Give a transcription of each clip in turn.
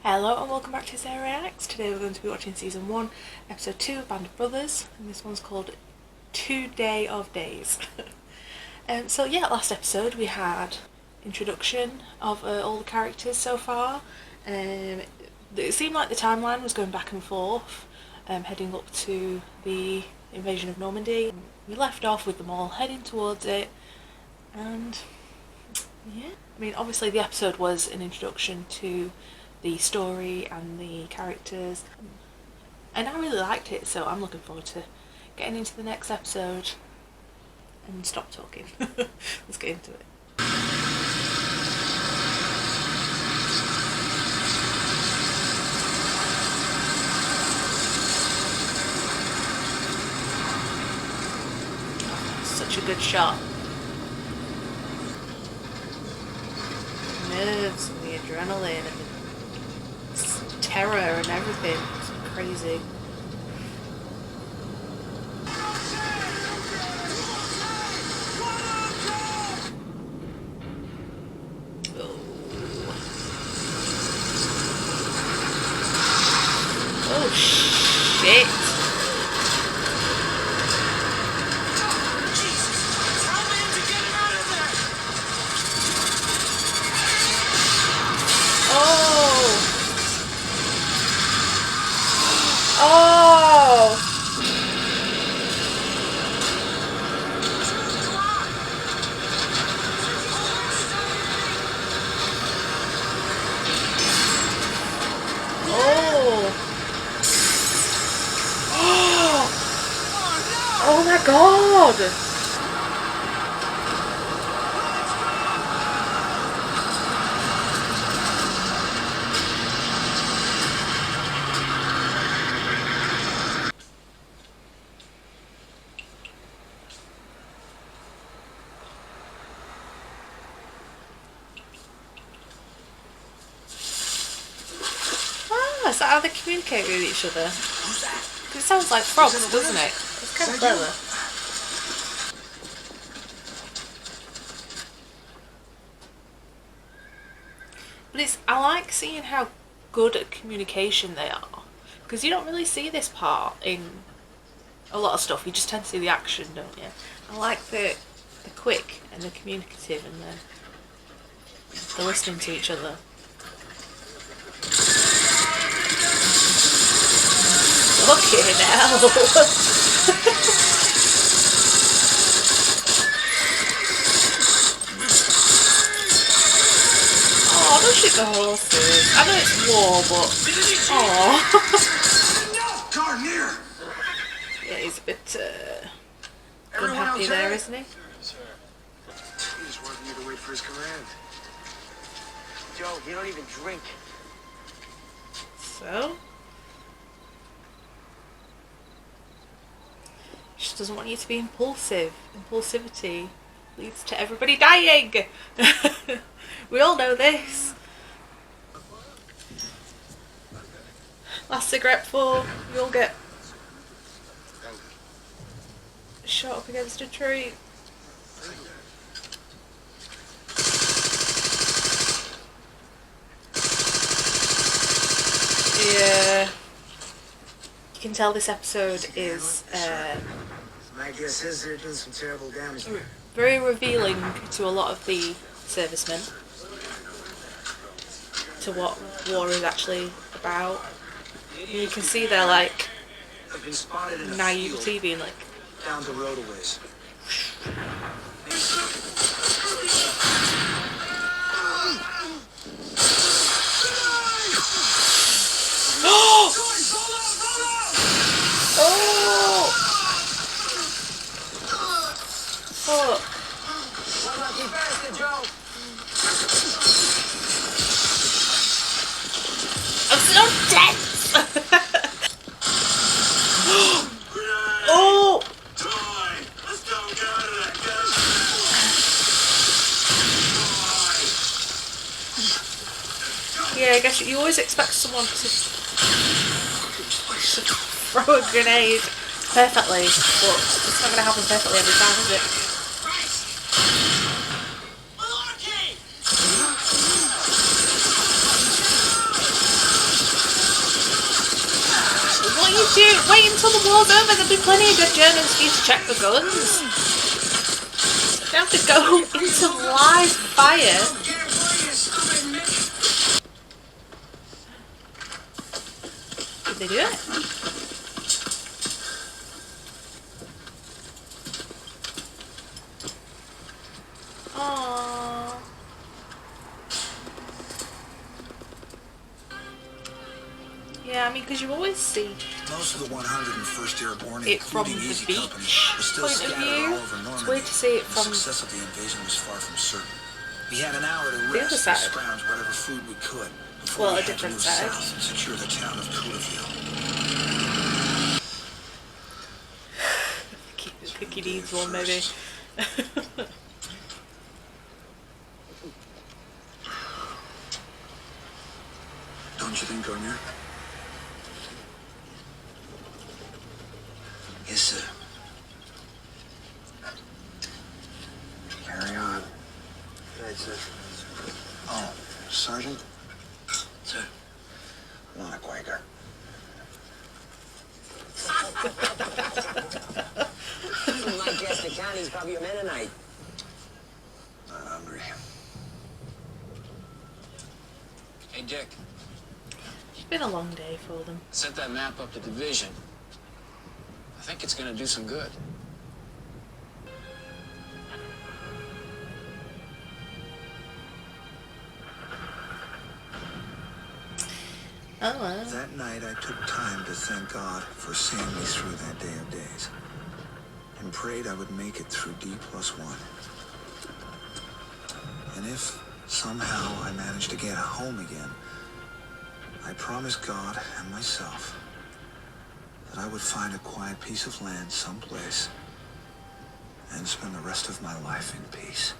Hello and welcome back to Sarah Reacts. Today we're going to be watching Season 1, Episode 2 of Band of Brothers, and this one's called 2 Day of Days. So yeah, last episode we had introduction of all the characters so far. It seemed like the timeline was going back and forth, heading up to the invasion of Normandy. We left off with them all heading towards it, and yeah, I mean obviously the episode was an introduction to the story and the characters, and I really liked it, so I'm looking forward to getting into the next episode and stop talking. Let's get into it. Such a good shot. Nerves and the adrenaline and the terror and everything. It's crazy. Oh shit. Oh! Oh my god! Is that how they communicate with each other? Because it sounds like frogs, doesn't it? It's kind of clever. But I like seeing how good at communication they are. Because you don't really see this part in a lot of stuff. You just tend to see the action, don't you? I like the quick and the communicative and the listening to each other. Fucking hell! Oh, don't shoot the horses. I know it's war, but oh. Car near. Yeah, he's a bit unhappy there, isn't he? He just wanted you to wait for his command. Joe, you don't even drink. So? She just doesn't want you to be impulsive. Impulsivity leads to everybody dying! We all know this. Last cigarette before you all get shot up against a tree. Yeah. You can tell this episode is My guess is they're doing some terrible damage here. very revealing to a lot of the servicemen, to what war is actually about. You can see their like I've been spotted in a naivety field being like, down the road a ways. fuck. I'm so tense! Oh! Yeah, I guess you always expect someone to throw a grenade perfectly, but it's not going to happen perfectly every time, is it? What are you doing? Wait until the war's over. There'll be plenty of good Germans for you to check the guns. You don't have to go into live fire. Did they do it? Aww. Yeah, I mean, because you always see most of the 101st Airborne, it from including the Easy beach Company, were still point of scattered view. all over It's Normandy. weird to see it The from success of the invasion was far from certain. We had an hour to the other rest and side. scrounge whatever food we could before Well, we a had to different move side. south and secure the town of Coulterville. The cookie needs one, maybe. Don't you think, Garnier? Yes, sir. Carry on. Right, sir. Oh, Sergeant? Sir. I'm not a Quaker. My guess the county's probably a Mennonite. Not hungry. Hey, Dick, It's been a long day for them. sent that map up to division. I think it's gonna do some good. Oh well. That night, I took time to thank God for seeing me through that day of days, and prayed I would make it through D+1. And if somehow I managed to get home again, I promised God and myself that I would find a quiet piece of land someplace and spend the rest of my life in peace.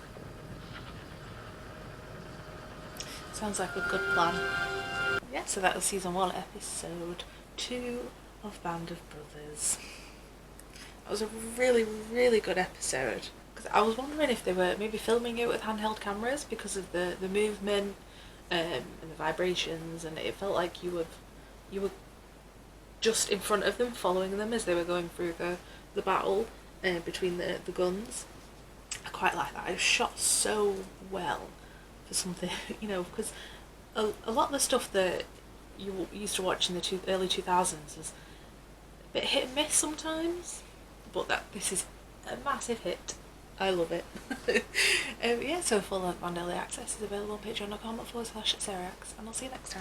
Sounds like a good plan. Yeah, so that was season 1, episode 2 of Band of Brothers. That was a really, really good episode. Because I was wondering if they were maybe filming it with handheld cameras because of the movement and the vibrations, and it felt like you were just in front of them, following them as they were going through the battle between the guns. I quite like that. It was shot so well for something, you know, because a lot of the stuff that you used to watch in the early 2000s was a bit hit and miss sometimes, but this is a massive hit. I love it. Yeah, so full length Band Early Access is available on patreon.com/SarahX, and I'll see you next time.